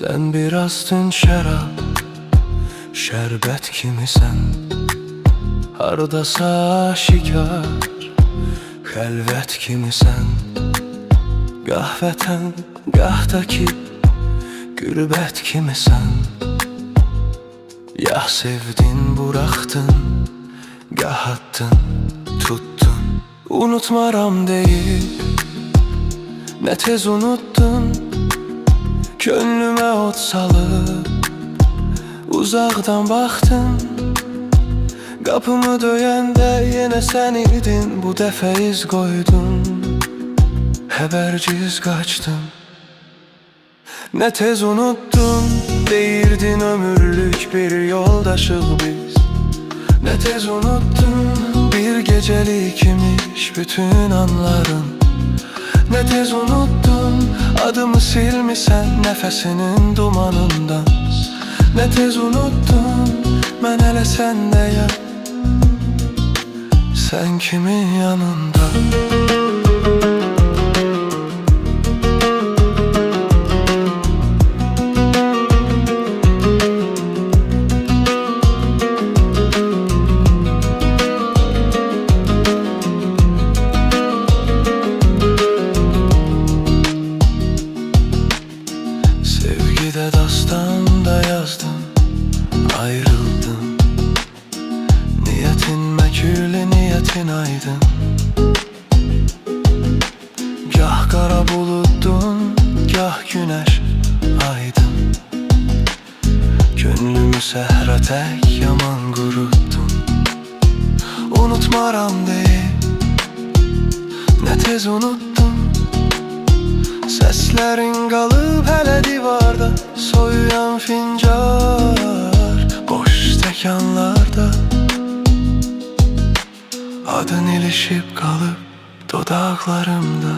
Sen biraz tün şərab, şərbət kimisən. Hardasa aşikar, xəlvət kimisən. Gah vətən, gahdakı qürbət kimisən. Yah sevdin, buraxdın, gah attın, tuttun. Unutmaram deyip, ne tez unuttun. Könlümə od salıb, uzaqdan baxdın. Qapımı döyəndə yenə sən idin. Bu dəfə iz qoydun, xəbərciz qaçdın. Ne tez unuttun, deyirdin ömürlük bir yoldaşıq biz. Ne tez unuttun, bir gecelik imiş bütün anların. Ne tez unuttun, adımı silmişsən nəfəsinin dumanından. Ne tez unuttun, mən hələ səndəyəm, sən kimin yanında? Sevgide dastanda yazdın, ayrıldın. Niyetin mekûle, niyetin aydın. Gah kara buluttun, gah güneş aydın. Gönlümü səhra tək yaman quruttun. Unutmaram deyib, ne tez unuttun. Səslərin qalıb hələ divarda, soyuyan fincar boş stəkanlarda. Adın ilişib qalıb dodaqlarımda.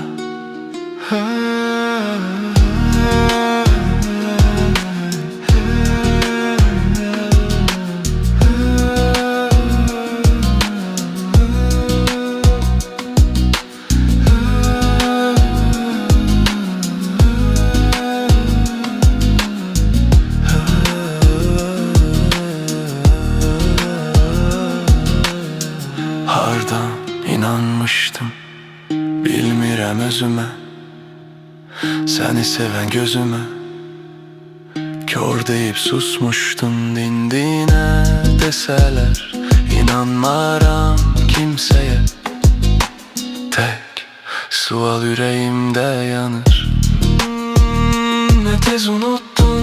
Hardan inanmışdım, bilmirəm özümə. Səni sevən gözümə kör deyib susmuşdun. Dindinə desələr, inanmaram kimsəyə. Tək sual ürəyimdə yanır. Ne tez unuttun,